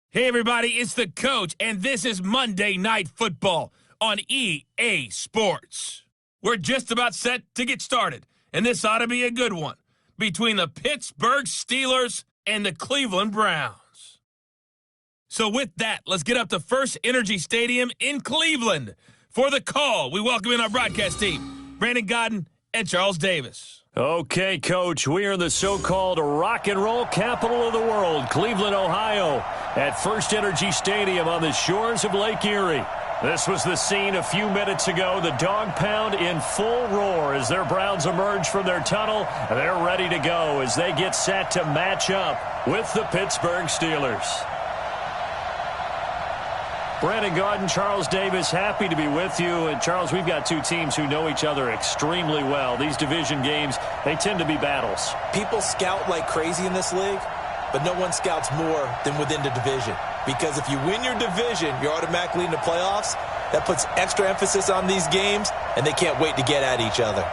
Hey everybody, it's the coach, and this is Monday Night Football on EA Sports. We're just about set to get started, and this ought to be a good one between the Pittsburgh Steelers and the Cleveland Browns. So with that, let's get up to First Energy Stadium in Cleveland. For the call, we welcome in our broadcast team, Brandon Godden and Charles Davis. Okay, Coach, we are in the so-called rock and roll capital of the world, Cleveland, Ohio, at First Energy Stadium on the shores of Lake Erie. This was the scene a few minutes ago, the dog pound in full roar as their Browns emerge from their tunnel. They're ready to go as they get set to match up with the Pittsburgh Steelers. Brandon Godden, Charles Davis, happy to be with you. And, Charles, we've got two teams who know each other extremely well. These division games, they tend to be battles. People scout like crazy in this league, but no one scouts more than within the division. Because if you win your division, you're automatically in the playoffs. That puts extra emphasis on these games, and they can't wait to get at each other.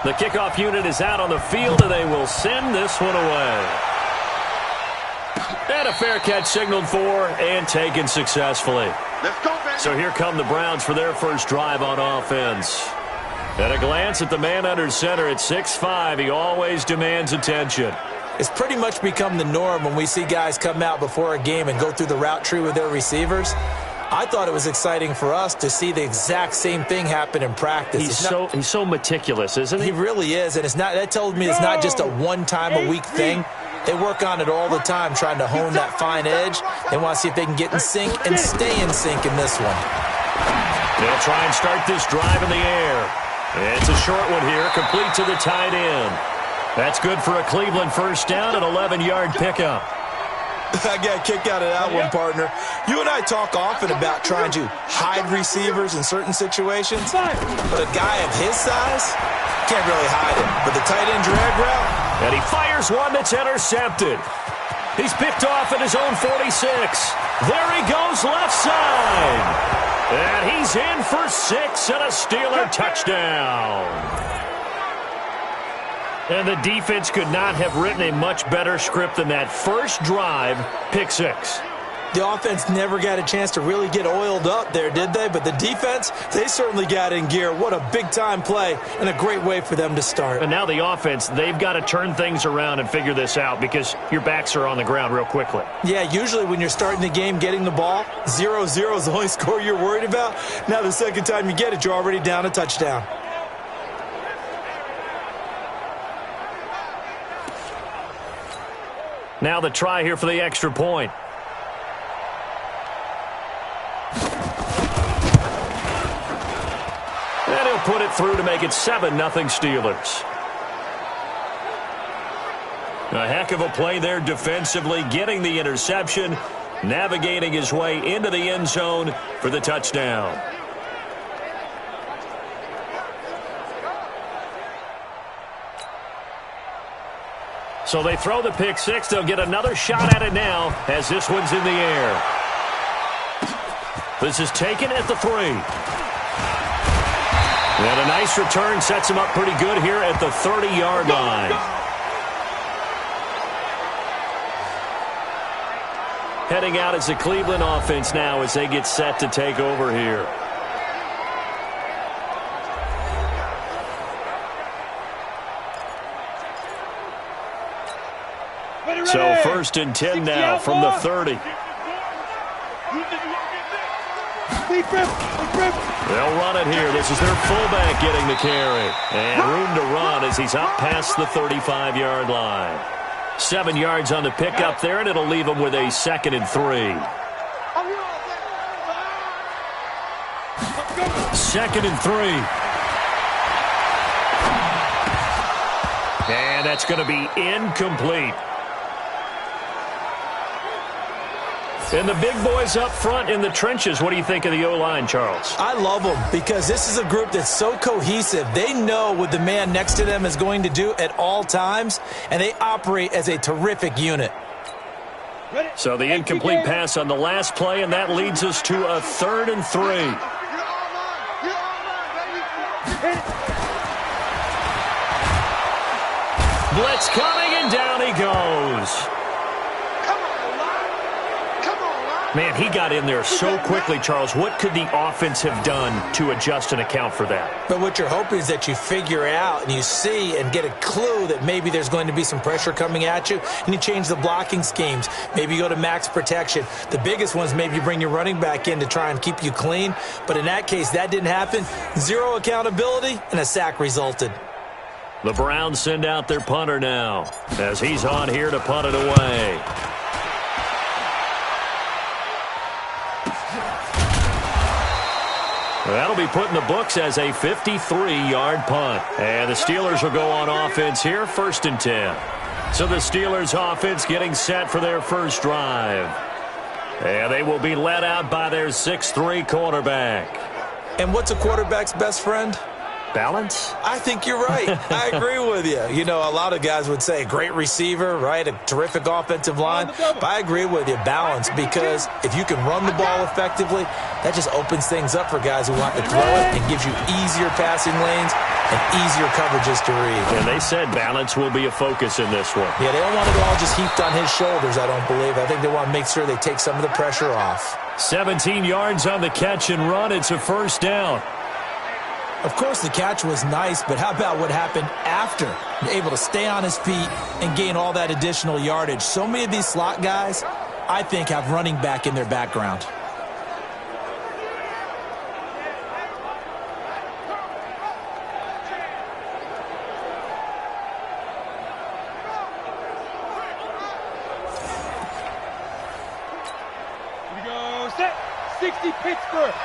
The kickoff unit is out on the field, and they will send this one away. And a fair catch signaled for and taken successfully. Let's go, baby. So here come the Browns for their first drive on offense. At a glance at the man under center at 6'5", he always demands attention. It's pretty much become the norm when we see guys come out before a game and go through the route tree with their receivers. I thought it was exciting for us to see the exact same thing happen in practice. He's so meticulous, isn't he? He really is, and that tells me it's not just a one-time-a-week thing. They work on it all the time, trying to hone that fine edge. They want to see if they can get in sync and stay in sync in this one. They'll try and start this drive in the air. It's a short one here, complete to the tight end. That's good for a Cleveland first down, an 11-yard pickup. I got a kick out of that one, partner. You and I talk often about trying to hide receivers in certain situations, but a guy of his size can't really hide it. But the tight end drag route, and he fires one that's intercepted. He's picked off at his own 46. There he goes left side. And he's in for 6 and a Steeler touchdown. And the defense could not have written a much better script than that first drive, pick 6. The offense never got a chance to really get oiled up there, did they? But the defense, they certainly got in gear. What a big-time play and a great way for them to start. And now the offense, they've got to turn things around and figure this out because your backs are on the ground real quickly. Yeah, usually when you're starting the game, getting the ball, 0-0 is the only score you're worried about. Now the second time you get it, you're already down a touchdown. Now the try here for the extra point. And he'll put it through to make it 7-0 Steelers. A heck of a play there defensively, getting the interception, navigating his way into the end zone for the touchdown. So they throw the pick 6. They'll get another shot at it now as this one's in the air. This is taken at the 3. And a nice return sets him up pretty good here at the 30-yard line. Heading out as the Cleveland offense now as they get set to take over here. So 1st and 10 now from the 30. They'll run it here. This is their fullback getting the carry. And room to run as he's up past the 35-yard line. 7 yards on the pickup there, and it'll leave him with a 2nd and 3. 2nd and 3. And that's going to be incomplete. And the big boys up front in the trenches, what do you think of the O-line, Charles? I love them because this is a group that's so cohesive. They know what the man next to them is going to do at all times, and they operate as a terrific unit. So the incomplete pass on the last play, and that leads us to a 3rd and 3. Blitz coming, and down he goes. Man, he got in there so quickly, Charles. What could the offense have done to adjust and account for that? But what you're hoping is that you figure out and you see and get a clue that maybe there's going to be some pressure coming at you, and you change the blocking schemes. Maybe you go to max protection. The biggest ones, maybe you bring your running back in to try and keep you clean. But in that case, that didn't happen. 0 accountability, and a sack resulted. The Browns send out their punter now as he's on here to punt it away. That'll be put in the books as a 53-yard punt. And the Steelers will go on offense here, 1st and 10. So the Steelers offense getting set for their first drive. And they will be led out by their 6'3 quarterback. And what's a quarterback's best friend? Balance? I think you're right. I agree with you. You know, a lot of guys would say great receiver, right? A terrific offensive line. But I agree with you, balance, because if you can run the ball effectively, that just opens things up for guys who want to throw it and gives you easier passing lanes and easier coverages to read. And they said balance will be a focus in this one. Yeah, they don't want it all just heaped on his shoulders, I don't believe. I think they want to make sure they take some of the pressure off. 17 yards on the catch and run. It's a 1st down. Of course, the catch was nice, but how about what happened after? Able to stay on his feet and gain all that additional yardage. So many of these slot guys, I think, have running back in their background. Here we go. Set. 60 Pittsburgh.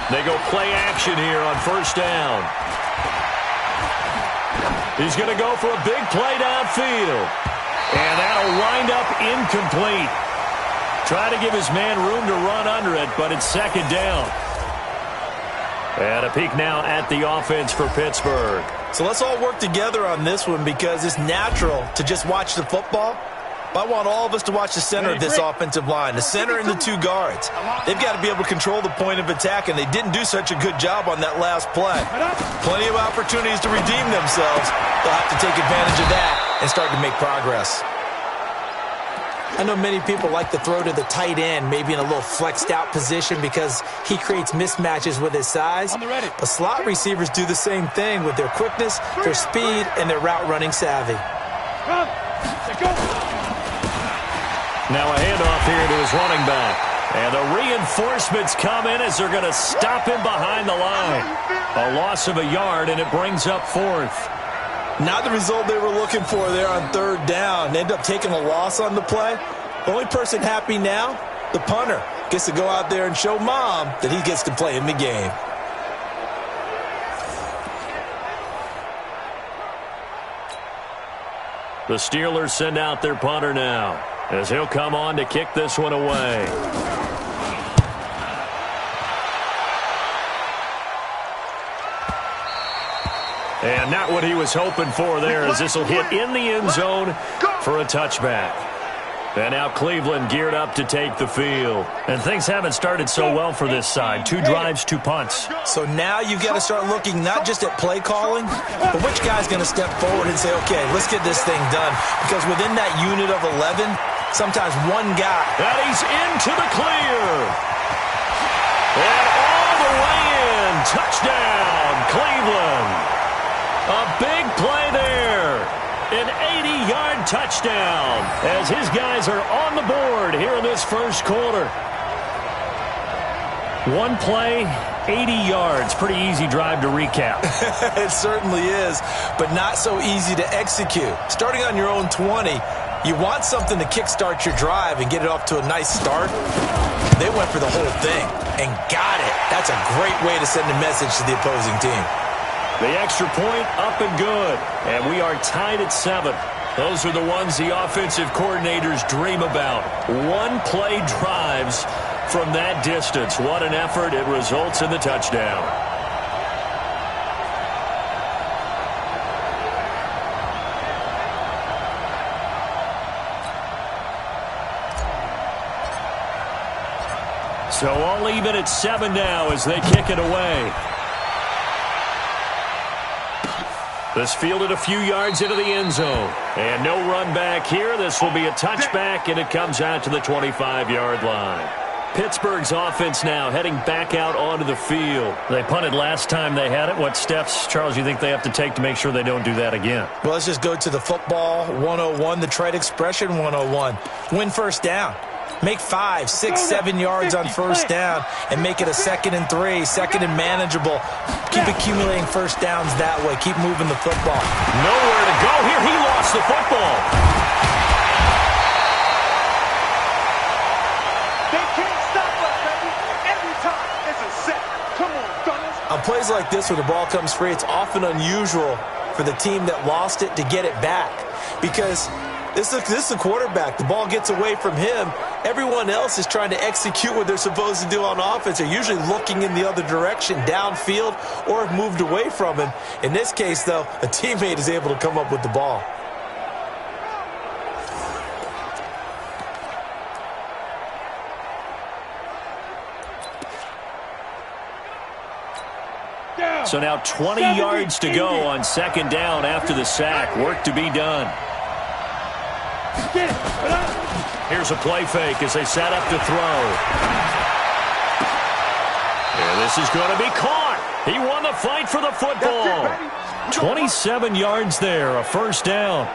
They go play action here on 1st down. He's going to go for a big play downfield. And that'll wind up incomplete. Try to give his man room to run under it, but it's 2nd down. And a peek now at the offense for Pittsburgh. So let's all work together on this one because it's natural to just watch the football. But I want all of us to watch the center of this offensive line, the center and the 2 guards. They've got to be able to control the point of attack, and they didn't do such a good job on that last play. Plenty of opportunities to redeem themselves. They'll have to take advantage of that and start to make progress. I know many people like to throw to the tight end, maybe in a little flexed out position because he creates mismatches with his size. But slot receivers do the same thing with their quickness, their speed, and their route running savvy. Now a handoff here to his running back. And the reinforcements come in as they're going to stop him behind the line. A loss of a yard, and it brings up 4th. Not the result they were looking for there on 3rd down. They end up taking a loss on the play. Only person happy now, the punter. Gets to go out there and show Mom that he gets to play in the game. The Steelers send out their punter now, as he'll come on to kick this one away. And not what he was hoping for there, as this will hit in the end zone for a touchback. And now Cleveland geared up to take the field. And things haven't started so well for this side. 2 drives, 2 punts. So now you've got to start looking not just at play calling, but which guy's going to step forward and say, okay, let's get this thing done. Because within that unit of 11, sometimes one guy. And he's into the clear. And all the way in. Touchdown, Cleveland. A big play there. An 80-yard touchdown as his guys are on the board here in this first quarter. One play, 80 yards. Pretty easy drive to recap. It certainly is, but not so easy to execute. Starting on your own 20, you want something to kickstart your drive and get it off to a nice start. They went for the whole thing and got it. That's a great way to send a message to the opposing team. The extra point up and good. And we are tied at 7. Those are the ones the offensive coordinators dream about. One-play drives from that distance. What an effort. It results in the touchdown. So all even at 7 now as they kick it away. This fielded a few yards into the end zone. And no run back here. This will be a touchback, and it comes out to the 25-yard line. Pittsburgh's offense now heading back out onto the field. They punted last time they had it. What steps, Charles, you think they have to take to make sure they don't do that again? Well, let's just go to the football 101, the trade expression 101. Win first down. Make 5, 6, 7 yards on first down and make it a 2nd and 3, 2nd and manageable. Keep accumulating first downs that way. Keep moving the football. Nowhere to go here. He lost the football. They can't stop us, baby. Every time it's a set. Come on, Gunners. On plays like this where the ball comes free, it's often unusual for the team that lost it to get it back because this is the quarterback. The ball gets away from him. Everyone else is trying to execute what they're supposed to do on offense. They're usually looking in the other direction, downfield, or have moved away from him. In this case, though, a teammate is able to come up with the ball. So now 20 yards to go on 2nd down after the sack. Work to be done. Here's a play fake as they set up to throw. And this is going to be caught. He won the fight for the football. 27 yards there, a first down.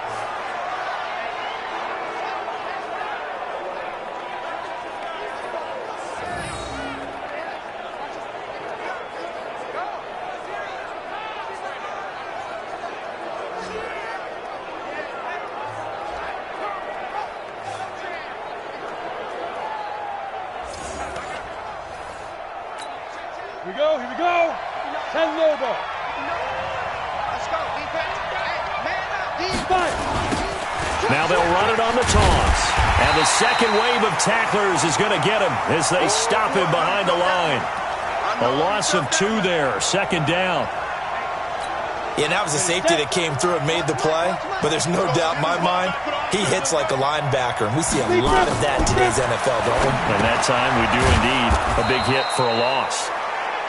Here we go. 10 low ball. Let's go, defense. Hey, man up, defense. Now they'll run it on the toss. And the second wave of tacklers is going to get him as they stop him behind the line. A loss of 2 there, 2nd down. Yeah, and that was a safety that came through and made the play, but there's no doubt in my mind, he hits like a linebacker, and we see a lot of that in today's NFL, don't we? And that time we do indeed. A big hit for a loss.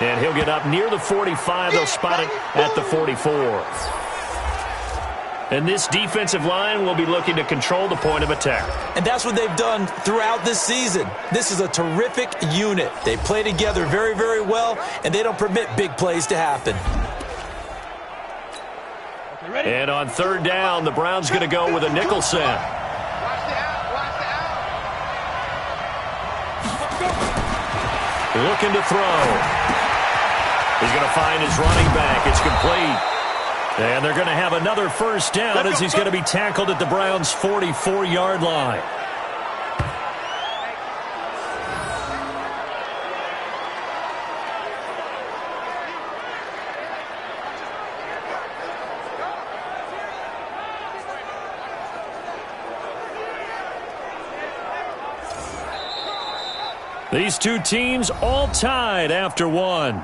And he'll get up near the 45. They'll spot it at the 44. And this defensive line will be looking to control the point of attack. And that's what they've done throughout this season. This is a terrific unit. They play together very, very well, and they don't permit big plays to happen. And on 3rd down, the Browns going to go with a nickel set. Watch the out, watch the out. Looking to throw. He's going to find his running back. It's complete. And they're going to have another first down as he's going to be tackled at the Browns' 44-yard line. These two teams all tied after 1.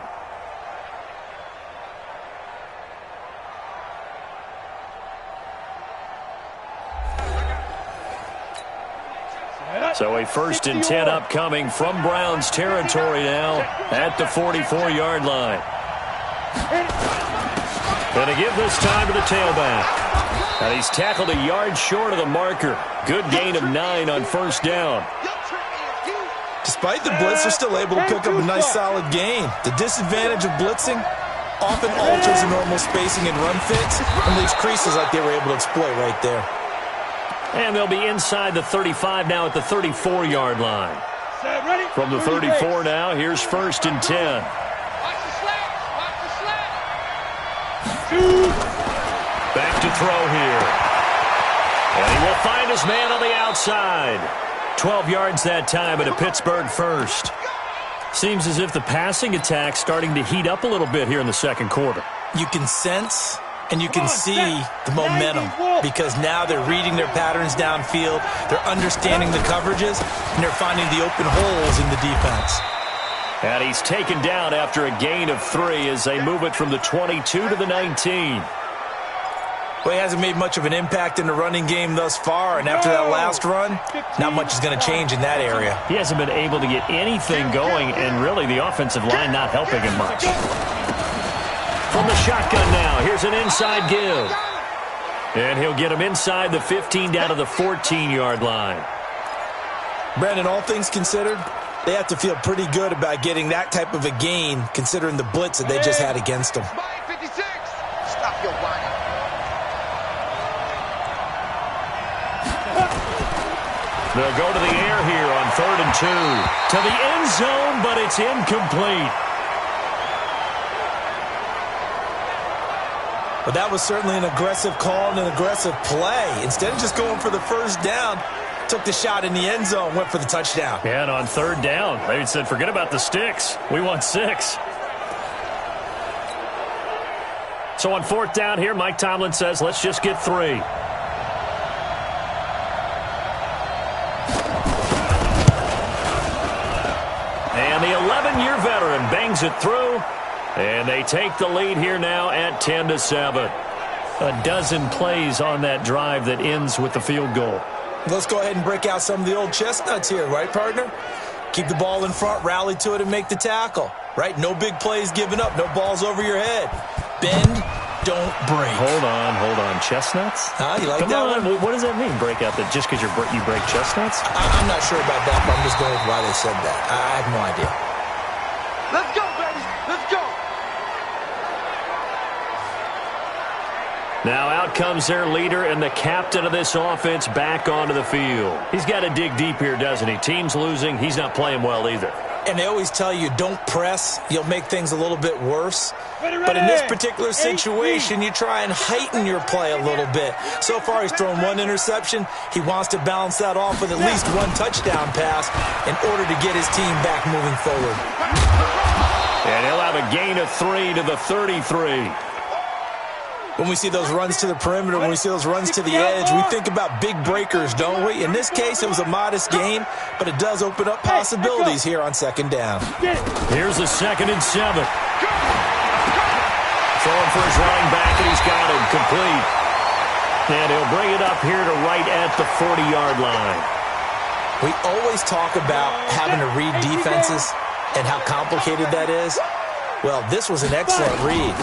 So a 1st and 10 upcoming from Browns territory now at the 44-yard line. Going to give this time to the tailback. And he's tackled a yard short of the marker. Good gain of 9 on first down. Despite the blitz, they're still able to pick up a nice solid gain. The disadvantage of blitzing often alters the normal spacing and run fits and leaves creases like they were able to exploit right there. And they'll be inside the 35 now at the 34-yard line. From the 34 now, here's 1st and 10. Watch the slats, watch the slats. Back to throw here. And he will find his man on the outside. 12 yards that time at a Pittsburgh first. Seems as if the passing attack's starting to heat up a little bit here in the second quarter. You can sense and you can see the momentum because now they're reading their patterns downfield, they're understanding the coverages, and they're finding the open holes in the defense. And he's taken down after a gain of 3 as they move it from the 22 to the 19. Well, he hasn't made much of an impact in the running game thus far, and after that last run, not much is going to change in that area. He hasn't been able to get anything going, and really the offensive line not helping him much. From the shotgun now, here's an inside give. And he'll get him inside the 15 down to the 14-yard line. Brandon, all things considered, they have to feel pretty good about getting that type of a gain considering the blitz that they just had against them. Stop your whining. They'll go to the air here on 3rd and 2. To the end zone, but it's incomplete. But that was certainly an aggressive call and an aggressive play. Instead of just going for the first down, took the shot in the end zone, went for the touchdown. Yeah, and on 3rd down, they said, forget about the sticks. We want 6. So on 4th down here, Mike Tomlin says, let's just get 3. And the 11-year veteran bangs it through, and they take the lead here now at 10-7. A dozen plays on that drive that ends with the field goal. Let's go ahead and break out some of the old chestnuts here, right, partner? Keep the ball in front, rally to it, and make the tackle, right? No big plays given up, no balls over your head. Bend, don't break. Hold on. Chestnuts? You like Come that on. one? What does that mean, break out? That just because you break chestnuts? I'm not sure about that, but I'm just going with why they said that. I have no idea. Let's go, baby. Let's go. Now out comes their leader and the captain of this offense back onto the field. He's got to dig deep here, doesn't he? Team's losing. He's not playing well either. And they always tell you, don't press. You'll make things a little bit worse. But in this particular situation, you try and heighten your play a little bit. So far, he's thrown 1 interception. He wants to balance that off with at least 1 touchdown pass in order to get his team back moving forward. And he'll have a gain of 3 to the 33. When we see those runs to the perimeter, when we see those runs to the edge, we think about big breakers, don't we? In this case, it was a modest gain, but it does open up possibilities here on 2nd down. Here's the 2nd and 7. Throwing for his running back, and he's got him complete. And he'll bring it up here to right at the 40-yard line. We always talk about having to read defenses and how complicated that is. Well, this was an excellent read.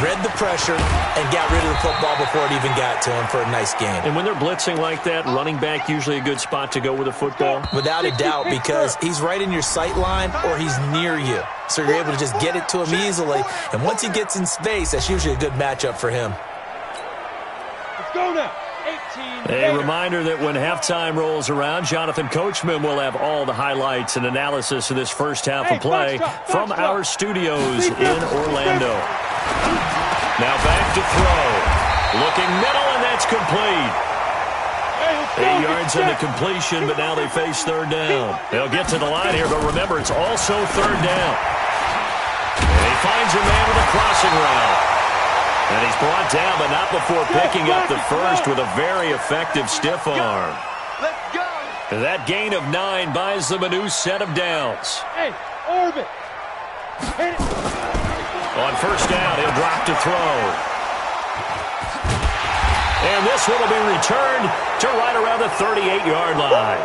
Read the pressure and got rid of the football before it even got to him for a nice gain. And when they're blitzing like that, running back usually a good spot to go with the football? Without a doubt, because he's right in your sight line or he's near you. So you're able to just get it to him easily. And once he gets in space, that's usually a good matchup for him. Let's go now. A reminder that when halftime rolls around, Jonathan Coachman will have all the highlights and analysis of this first half of play from our studios in Orlando. Now back to throw. Looking middle, and that's complete. 8 yards on the completion, but now they face 3rd down. They'll get to the line here, but remember, it's also 3rd down. And he finds a man with a crossing route. And he's brought down, but not before picking up the first with a very effective stiff arm. Let's go. That gain of 9 buys them a new set of downs. Hey, orbit. Hit it. On 1st down, he'll drop to throw. And this one will be returned to right around the 38-yard line.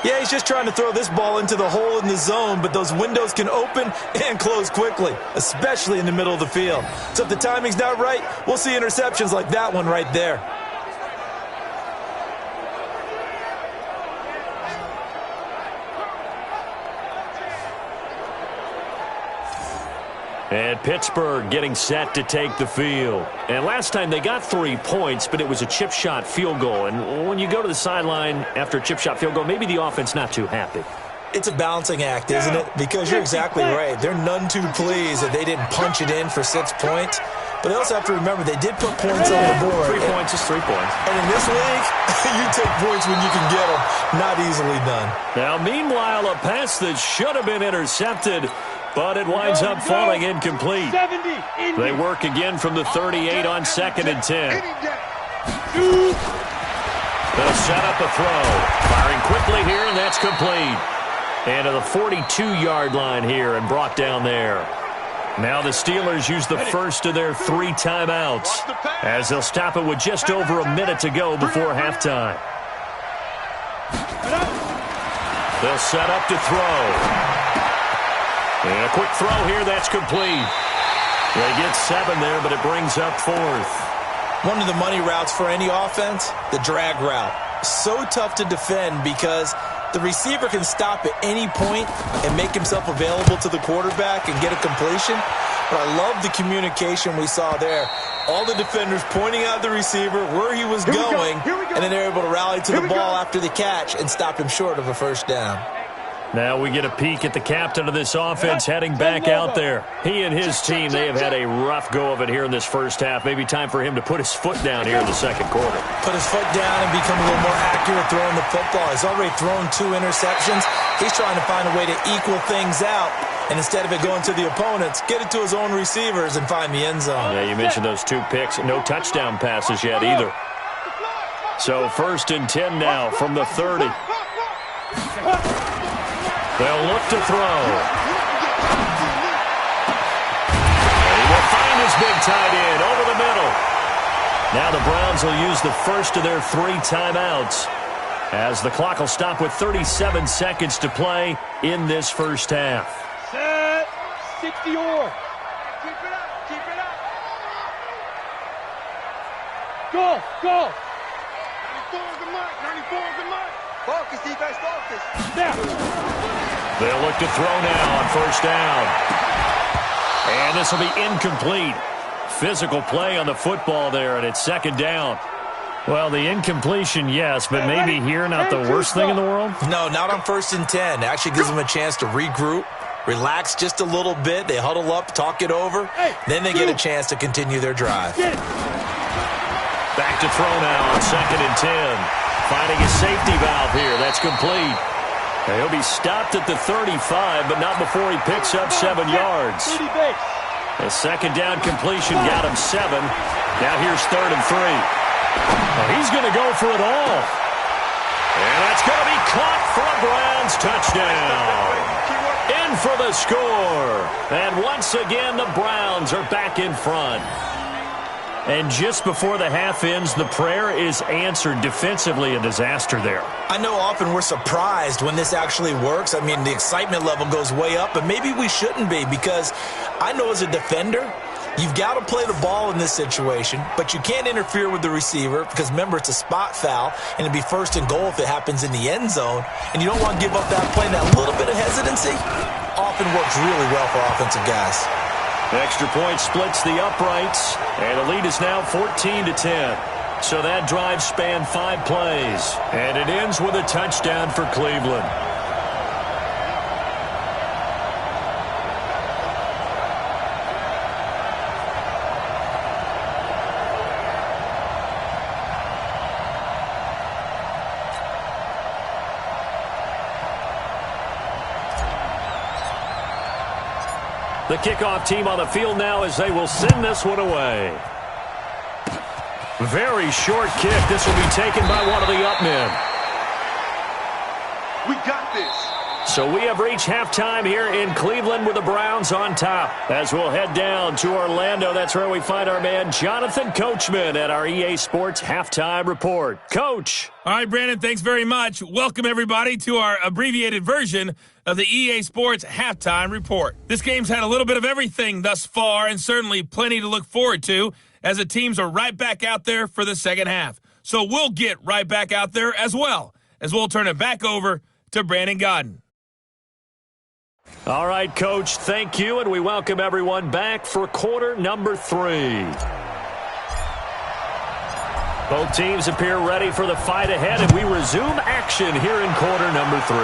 Yeah, he's just trying to throw this ball into the hole in the zone, but those windows can open and close quickly, especially in the middle of the field. So if the timing's not right, we'll see interceptions like that one right there. And Pittsburgh getting set to take the field. And last time they got 3 points, but it was a chip shot field goal. And when you go to the sideline after a chip shot field goal, maybe the offense not too happy. It's a balancing act, isn't it? Because you're exactly right. They're none too pleased that they didn't punch it in for 6 points. But they also have to remember they did put points on the board. 3 points is 3 points. And in this league, you take points when you can get them. Not easily done. Now, meanwhile, a pass that should have been intercepted but it winds up falling incomplete. 70. They work again from the 38 on 2nd and 10. They'll set up a throw. Firing quickly here, and that's complete. And to the 42-yard line here and brought down there. Now the Steelers use the first of their 3 timeouts as they'll stop it with just over a minute to go before halftime. They'll set up to throw. And a quick throw here, that's complete. They get 7 there, but it brings up 4th. One of the money routes for any offense, the drag route. So tough to defend because the receiver can stop at any point and make himself available to the quarterback and get a completion. But I love the communication we saw there. All the defenders pointing out the receiver, where he was going, and then they're able to rally to the ball after the catch and stop him short of a first down. Now we get a peek at the captain of this offense heading back out there. He and his team, they have had a rough go of it here in this first half. Maybe time for him to put his foot down here in the second quarter. Put his foot down and become a little more accurate throwing the football. He's already thrown 2 interceptions. He's trying to find a way to equal things out. And instead of it going to the opponents, get it to his own receivers and find the end zone. Yeah, you mentioned those 2 picks. No touchdown passes yet either. So 1st and 10 now from the 30. They'll look to throw. And he will find his big tight end over the middle. Now the Browns will use the first of their 3 timeouts as the clock will stop with 37 seconds to play in this first half. Set. 60 or. Keep it up. Keep it up. Go. Go. 94 is the mark. 94 is the mark. Focus, defense, focus. Now. They'll look to throw now on first down. And this will be incomplete. Physical play on the football there, and it's 2nd down. Well, the incompletion, yes, but maybe here not the worst thing in the world? No, not on 1st and 10. It actually gives them a chance to regroup, relax just a little bit. They huddle up, talk it over. Then they get a chance to continue their drive. Back to throw now on 2nd and 10. Finding a safety valve here. That's complete. And he'll be stopped at the 35, but not before he picks up 7 yards. The 2nd down completion got him 7. Now here's 3rd and 3. Well, he's going to go for it all. And that's going to be caught for a Browns touchdown. In for the score. And once again, the Browns are back in front. And just before the half ends, the prayer is answered. Defensively, a disaster there. I know often we're surprised when this actually works. I mean, the excitement level goes way up, but maybe we shouldn't be because I know as a defender, you've got to play the ball in this situation, but you can't interfere with the receiver because, remember, it's a spot foul, and it'd be 1st and goal if it happens in the end zone, and you don't want to give up that play. That little bit of hesitancy often works really well for offensive guys. Extra point splits the uprights, and the lead is now 14-10. So that drive spanned 5 plays, and it ends with a touchdown for Cleveland. The kickoff team on the field now as they will send this one away. Very short kick. This will be taken by one of the up men. We got this. So we have reached halftime here in Cleveland with the Browns on top. As we'll head down to Orlando, that's where we find our man Jonathan Coachman at our EA Sports Halftime Report. Coach. All right, Brandon, thanks very much. Welcome, everybody, to our abbreviated version of the EA Sports Halftime Report. This game's had a little bit of everything thus far and certainly plenty to look forward to as the teams are right back out there for the second half. So we'll get right back out there as well as we'll turn it back over to Brandon Godden. All right, Coach, thank you, and we welcome everyone back for quarter number 3. Both teams appear ready for the fight ahead, and we resume action here in quarter number 3.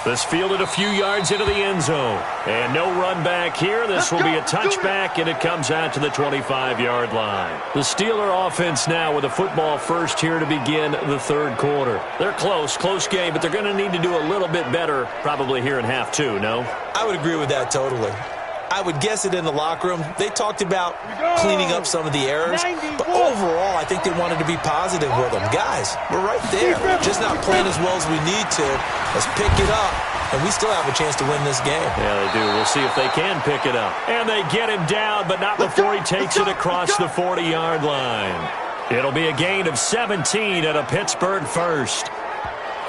This fielded a few yards into the end zone. And no run back here. This will be a touchback, and it comes out to the 25-yard line. The Steeler offense now with a football first here to begin the third quarter. They're close game, but they're going to need to do a little bit better probably here in half two, no? I would agree with that totally. I would guess it in the locker room. They talked about cleaning up some of the errors, but overall, I think they wanted to be positive with them. Guys, we're right there. Just not playing as well as we need to. Let's pick it up, and we still have a chance to win this game. Yeah, they do. We'll see if they can pick it up. And they get him down, but not before he takes it across the 40-yard line. It'll be a gain of 17 at a Pittsburgh first.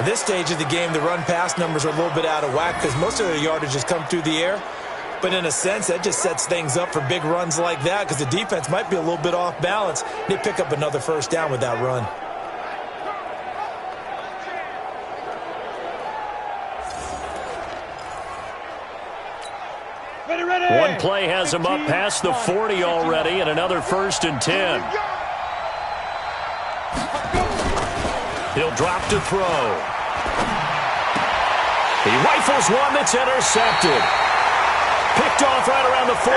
At this stage of the game, the run-pass numbers are a little bit out of whack because most of their yardage has come through the air. But in a sense, that just sets things up for big runs like that because the defense might be a little bit off balance. They pick up another first down with that run. Ready. One play has him up past the 40 already, and another 1st and 10. He'll drop to throw. He rifles one that's intercepted. Picked off right around the 43.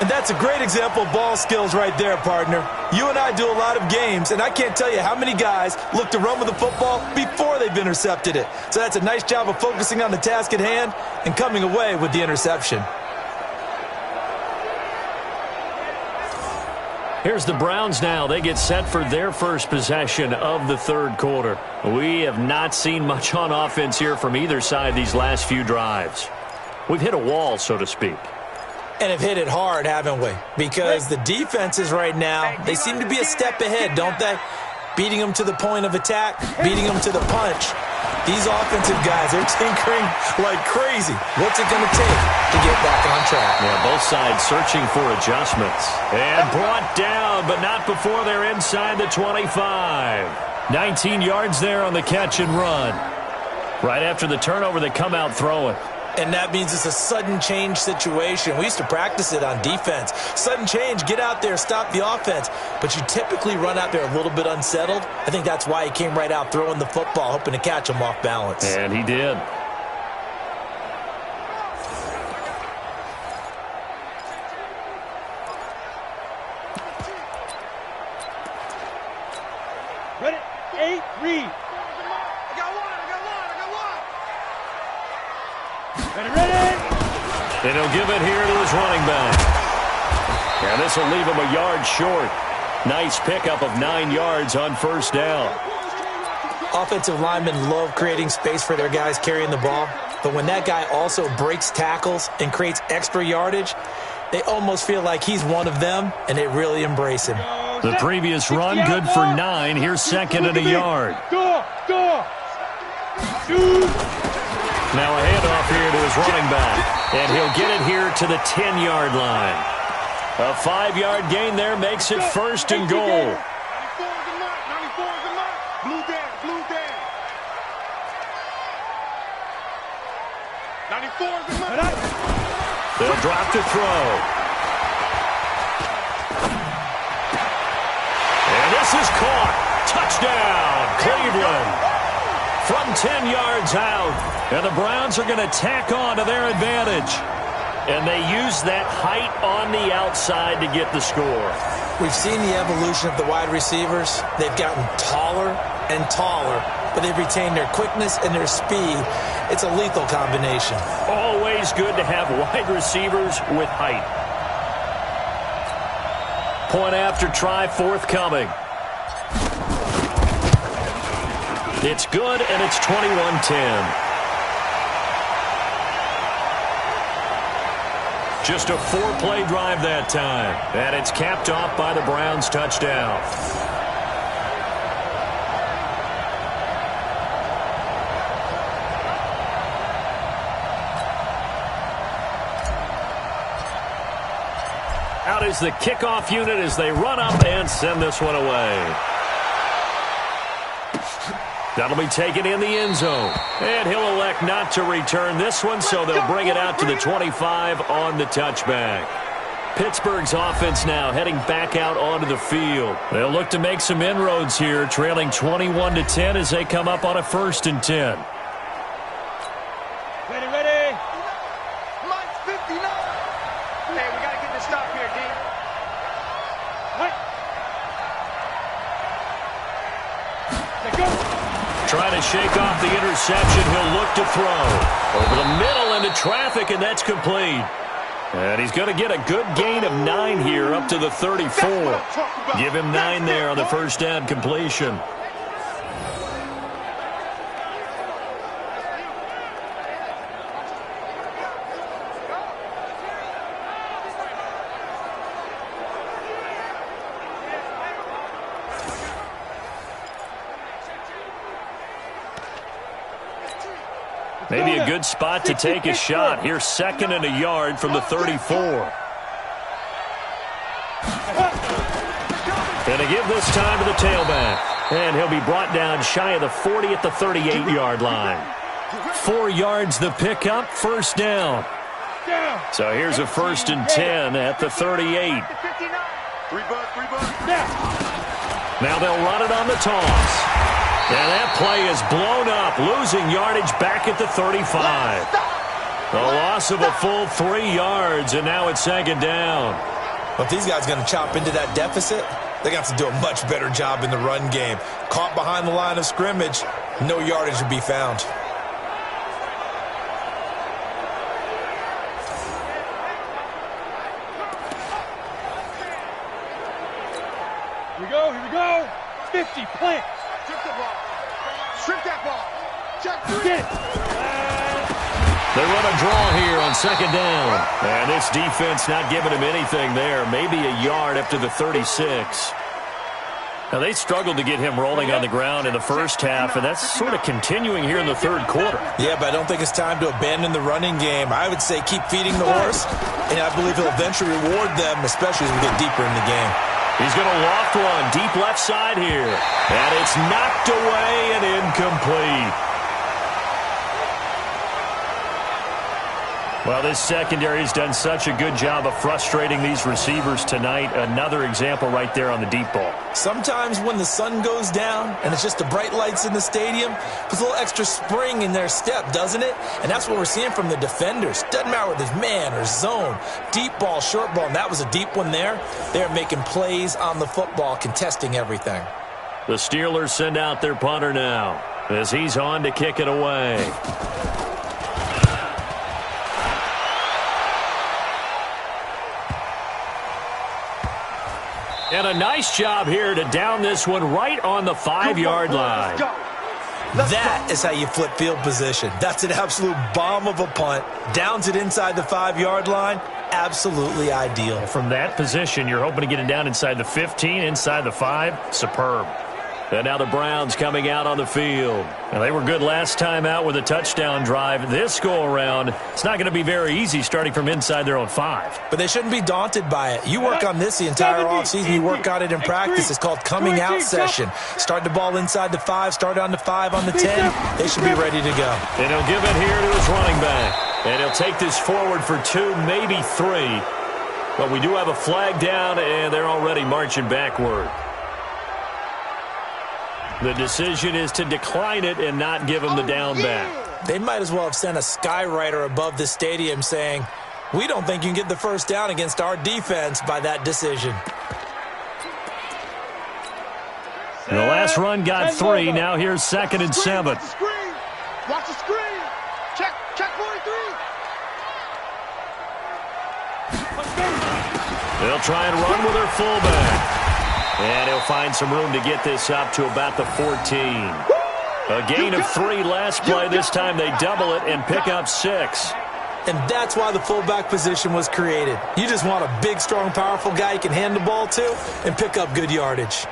And that's a great example of ball skills right there, partner. You and I do a lot of games, and I can't tell you how many guys look to run with the football before they've intercepted it. So that's a nice job of focusing on the task at hand and coming away with the interception. Here's the Browns now. They get set for their first possession of the third quarter. We have not seen much on offense here from either side these last few drives. We've hit a wall, so to speak. And have hit it hard, haven't we? Because the defenses right now, they seem to be a step ahead, don't they? Beating them to the point of attack, beating them to the punch. These offensive guys, they're tinkering like crazy. What's it going to take to get back on track? Yeah, both sides searching for adjustments. And brought down, but not before they're inside the 25. 19 yards there on the catch and run. Right after the turnover, they come out throwing. And that means it's a sudden change situation. We used to practice it on defense. Sudden change, get out there, stop the offense. But you typically run out there a little bit unsettled. I think that's why he came right out throwing the football, hoping to catch him off balance. And he did. Ready. 8, read. Ready. And he'll give it here to his running back. And this will leave him a yard short. Nice pickup of 9 yards on first down. Offensive linemen love creating space for their guys carrying the ball. But when that guy also breaks tackles and creates extra yardage, they almost feel like he's one of them, and they really embrace him. The previous run, good for 9. Here's 2nd and a yard. Now a handoff here to his running back. And he'll get it here to the 10-yard line. A 5-yard gain there makes it 1st and goal. They'll drop to throw. And this is caught. Touchdown, Cleveland. From 10 yards out. And the Browns are going to tack on to their advantage. And they use that height on the outside to get the score. We've seen the evolution of the wide receivers. They've gotten taller and taller, but they've retained their quickness and their speed. It's a lethal combination. Always good to have wide receivers with height. Point after try forthcoming. It's good, and it's 21-10. Just a 4-play drive that time. And it's capped off by the Browns' touchdown. Out is the kickoff unit as they run up and send this one away. That'll be taken in the end zone. And he'll elect not to return this one, so they'll bring it out to the 25 on the touchback. Pittsburgh's offense now heading back out onto the field. They'll look to make some inroads here, trailing 21-10 as they come up on a 1st and 10. Ready. Lights 59. Hey, we got to get this stop here, D. Right. Let go. Trying to shake off the interception. He'll look to throw. Over the middle into traffic, and that's complete. And he's going to get a good gain of 9 here up to the 34. Give him 9 there on the first down completion. Maybe a good spot to take a shot. Here's 2nd and a yard from the 34. And to give this time to the tailback. And he'll be brought down shy of the 40 at the 38-yard line. 4 yards the pickup, first down. So here's a 1st and 10 at the 38. Now they'll run it on the toss. And that play is blown up, losing yardage back at the 35. The loss of a full 3 yards, and now it's 2nd down. Well, if these guys are going to chop into that deficit, they're going to have to do a much better job in the run game. Caught behind the line of scrimmage, no yardage to be found. Here we go. 50, plant. Strip that ball. Check 3. Get it. They run a draw here on 2nd down. And this defense not giving him anything there. Maybe a yard up to the 36. Now, they struggled to get him rolling on the ground in the first half, and that's sort of continuing here in the 3rd quarter. Yeah, but I don't think it's time to abandon the running game. I would say keep feeding the horse, and I believe he'll eventually reward them, especially as we get deeper in the game. He's going to loft one deep left side here. And it's knocked away and incomplete. Well, this secondary has done such a good job of frustrating these receivers tonight. Another example right there on the deep ball. Sometimes when the sun goes down and it's just the bright lights in the stadium, puts a little extra spring in their step, doesn't it? And that's what we're seeing from the defenders. Doesn't matter whether it's man or zone, deep ball, short ball, and that was a deep one there. They're making plays on the football, contesting everything. The Steelers send out their punter now as he's on to kick it away. And a nice job here to down this one right on the 5-yard line. That is how you flip field position. That's an absolute bomb of a punt. Downs it inside the 5-yard line. Absolutely ideal. From that position, you're hoping to get it down inside the 15, inside the 5. Superb. And now the Browns coming out on the field. Now, they were good last time out with a touchdown drive. This go-around, it's not going to be very easy starting from inside their own 5. But they shouldn't be daunted by it. You work on this the entire offseason. You work on it in practice. It's called coming out session. Start the ball inside the 5, start on the 5, on the 10. They should be ready to go. And he'll give it here to his running back. And he'll take this forward for 2, maybe 3. But we do have a flag down, and they're already marching backward. The decision is to decline it and not give him the down back. They might as well have sent a skywriter above the stadium saying, we don't think you can get the first down against our defense by that decision. And the last run got 3. Now here's 2nd and 7. Watch the screen. Check 43. They'll try and run with their fullback. And he'll find some room to get this up to about the 14. A gain of 3 last play. This time they double it and pick up 6. And that's why the fullback position was created. You just want a big, strong, powerful guy you can hand the ball to and pick up good yardage.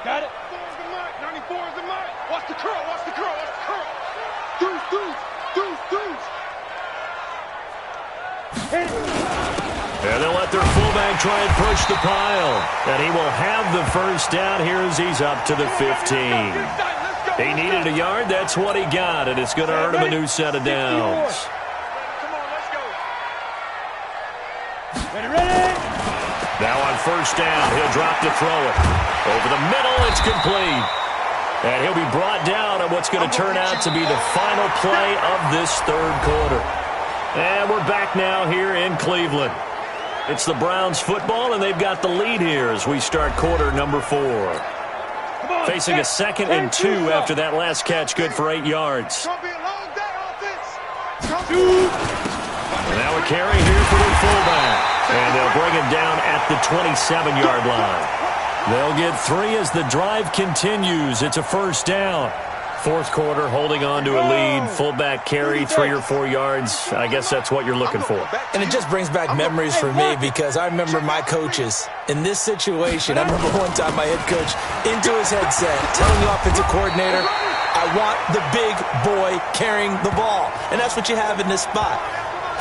Got it. 94 is the mark. Watch the curl. Watch the curl. Watch the curl. Deuce. And they'll let their fullback try and push the pile. And he will have the first down here as he's up to the 15. He needed a yard. That's what he got, and it's going to earn him a new set of downs. Now on first down, he'll drop to throw it. Over the middle, it's complete. And he'll be brought down on what's going to turn out to be the final play of this third quarter. And we're back now here in Cleveland. It's the Browns football, and they've got the lead here as we start quarter number 4. Facing a 2nd and 2 after that last catch, good for 8 yards. Now a carry here for the fullback. And they'll bring him down at the 27-yard line. They'll get 3 as the drive continues. It's a first down. Fourth quarter, holding on to a lead. Fullback carry, 3 or 4 yards. I guess that's what you're looking for. And it just brings back memories for me because I remember my coaches in this situation. I remember one time my head coach into his headset telling the offensive coordinator, I want the big boy carrying the ball. And that's what you have in this spot.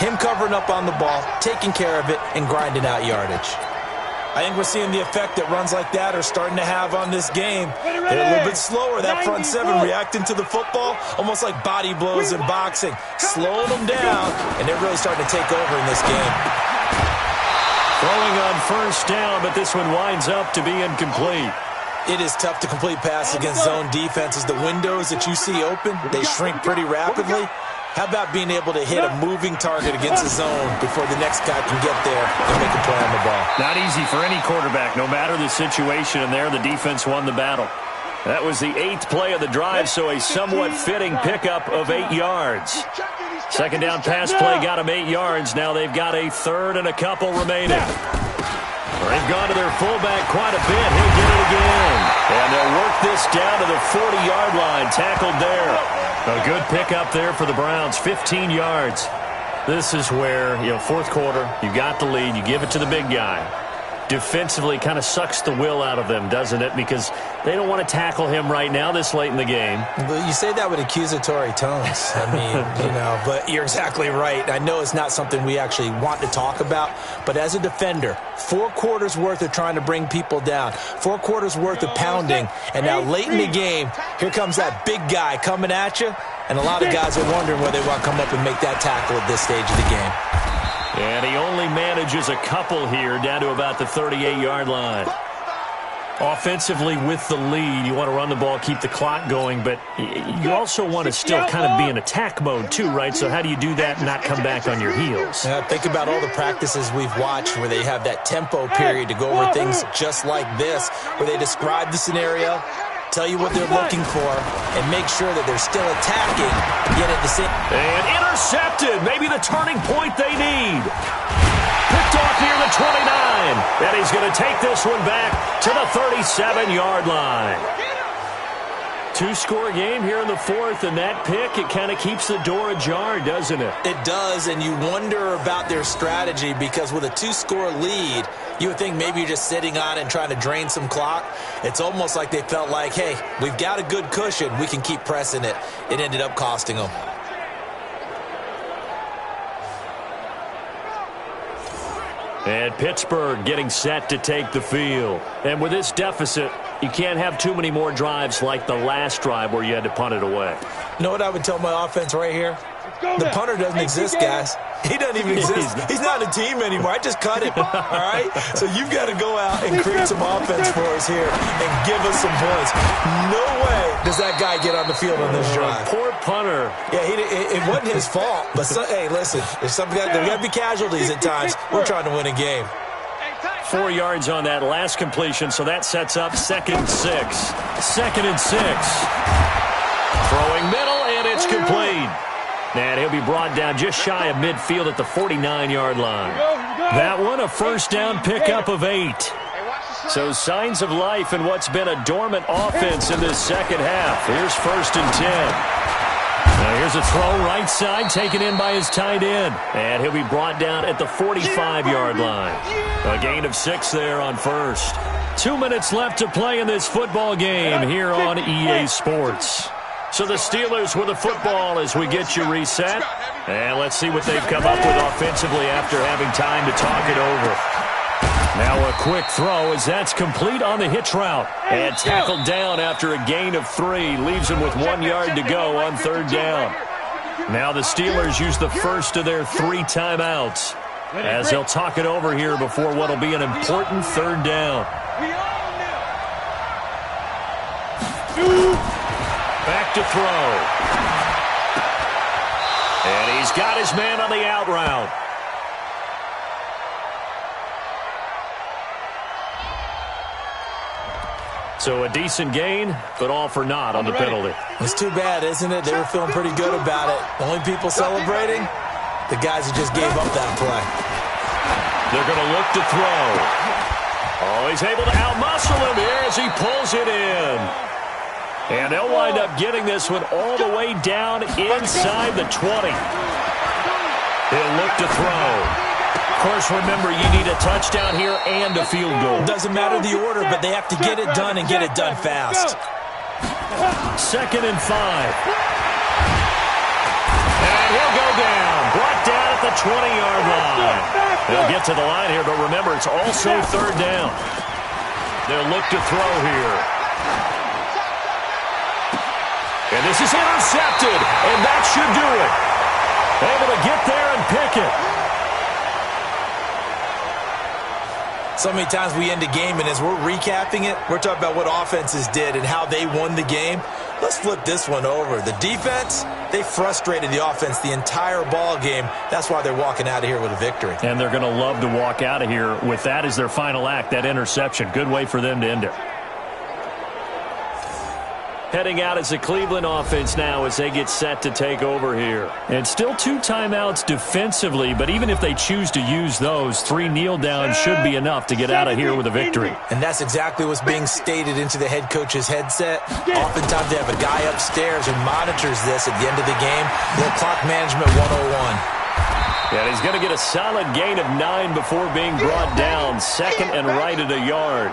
Him covering up on the ball, taking care of it, and grinding out yardage. I think we're seeing the effect that runs like that are starting to have on this game. They're a little bit slower, that front 7 reacting to the football, almost like body blows in boxing, slowing them down, and they're really starting to take over in this game. Throwing on first down, but this one winds up to be incomplete. It is tough to complete passes against zone defenses. The windows that you see open, they shrink pretty rapidly. How about being able to hit a moving target against a zone before the next guy can get there and make a play on the ball? Not easy for any quarterback, no matter the situation, and there the defense won the battle. That was the 8th play of the drive, so a somewhat fitting pickup of 8 yards. Second down pass play got him 8 yards. Now they've got a third and a couple remaining. They've gone to their fullback quite a bit. He'll get it again. And they'll work this down to the 40-yard line. Tackled there. A good pickup there for the Browns. 15 yards. This is where, fourth quarter, you got the lead. You give it to the big guy. Defensively kind of sucks the will out of them, doesn't it? Because they don't want to tackle him right now this late in the game. But you say that with accusatory tones. I mean, but you're exactly right. I know it's not something we actually want to talk about, but as a defender, 4 quarters worth of trying to bring people down, 4 quarters worth of pounding, and now late in the game, here comes that big guy coming at you, and a lot of guys are wondering whether they want to come up and make that tackle at this stage of the game. And he only manages a couple here down to about the 38-yard line. Offensively with the lead, you want to run the ball, keep the clock going, but you also want to still kind of be in attack mode too, right? So how do you do that and not come back on your heels? Think about all the practices we've watched where they have that tempo period to go over things just like this, where they describe the scenario, tell you what they're looking for, and make sure that they're still attacking, yet at the same... And intercepted! Maybe the turning point they need. Picked off near the 29. And he's going to take this one back to the 37-yard line. 2-score game here in the fourth, and that pick, it kind of keeps the door ajar, doesn't it? It does, and you wonder about their strategy because with a 2-score lead, you would think maybe you're just sitting on it and trying to drain some clock. It's almost like they felt like, hey, we've got a good cushion. We can keep pressing it. It ended up costing them. And Pittsburgh getting set to take the field. And with this deficit, you can't have too many more drives like the last drive where you had to punt it away. You know what I would tell my offense right here? The punter doesn't exist, guys. He doesn't even exist. He's not a team anymore. I just cut him, all right? So you've got to go out and create some offense for us here and give us some points. No way does that guy get on the field on this drive. Poor punter. Yeah, it wasn't his fault. But, hey, listen, there's got to be casualties at times. We're trying to win a game. 4 yards on that last completion, so that sets up 2nd and 6. 2nd and 6. Throwing middle, and it's complete. And he'll be brought down just shy of midfield at the 49-yard line. That one, a first down pickup of 8. So signs of life in what's been a dormant offense in this second half. Here's 1st and 10. Now here's a throw right side, taken in by his tight end. And he'll be brought down at the 45-yard line. A gain of 6 there on 1st. 2 minutes left to play in this football game here on EA Sports. So the Steelers with the football as we get you reset. And let's see what they've come up with offensively after having time to talk it over. Now a quick throw as that's complete on the hitch route. And tackled down after a gain of 3. Leaves him with 1 yard to go on 3rd down. Now the Steelers use the first of their 3 timeouts as they'll talk it over here before what will be an important 3rd down. Back to throw. And he's got his man on the out route. So a decent gain, but all for naught on the penalty. It's too bad, isn't it? They were feeling pretty good about it. The only people celebrating, the guys who just gave up that play. They're going to look to throw. Oh, he's able to outmuscle him here as he pulls it in. And they'll wind up getting this one all the way down inside the 20. He'll look to throw. Of course, remember, you need a touchdown here and a field goal. Doesn't matter the order, but they have to get it done and get it done fast. 2nd and 5. And he'll go down. Brought down at the 20-yard line. They'll get to the line here, but remember, it's also 3rd down. They'll look to throw here. And this is intercepted, and that should do it. Able to get there and pick it. So many times we end a game, and as we're recapping it, we're talking about what offenses did and how they won the game. Let's flip this one over. The defense, they frustrated the offense the entire ball game. That's why they're walking out of here with a victory. And they're going to love to walk out of here with that as their final act, that interception. Good way for them to end it. Heading out as the Cleveland offense now as they get set to take over here. And still 2 timeouts defensively, but even if they choose to use those, 3 kneel downs should be enough to get out of here with a victory. And that's exactly what's being stated into the head coach's headset. Oftentimes they have a guy upstairs who monitors this at the end of the game. Little clock management 101. And he's going to get a solid gain of 9 before being brought down. 2nd and right at a yard.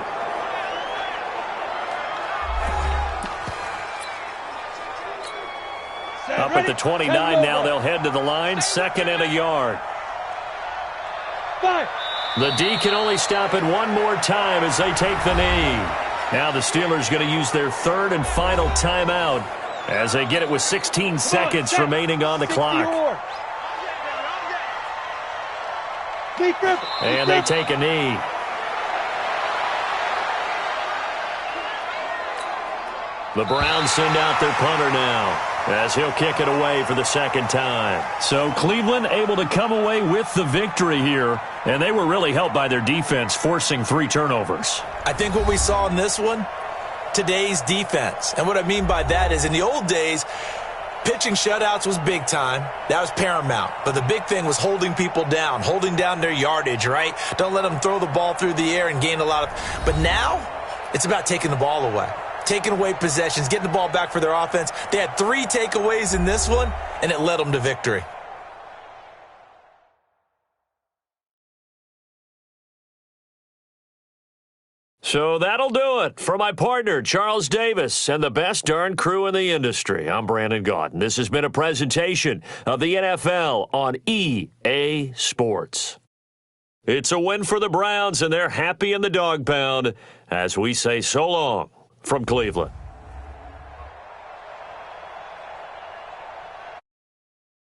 Up at the 29 now, they'll head to the line. 2nd and a yard. The D can only stop it 1 more time as they take the knee. Now the Steelers going to use their 3rd and final timeout as they get it with 16 seconds remaining on the clock. And they take a knee. The Browns send out their punter now as he'll kick it away for the 2nd time. So Cleveland able to come away with the victory here, and they were really helped by their defense forcing 3 turnovers. I think what we saw in this one, today's defense. And what I mean by that is in the old days, pitching shutouts was big time. That was paramount. But the big thing was holding people down, holding down their yardage, right? Don't let them throw the ball through the air and gain a lot of... But now, it's about taking the ball away. Taking away possessions, getting the ball back for their offense. They had 3 takeaways in this one, and it led them to victory. So that'll do it for my partner, Charles Davis, and the best darn crew in the industry. I'm Brandon Gaudin. This has been a presentation of the NFL on EA Sports. It's a win for the Browns, and they're happy in the dog pound as we say so long from Cleveland.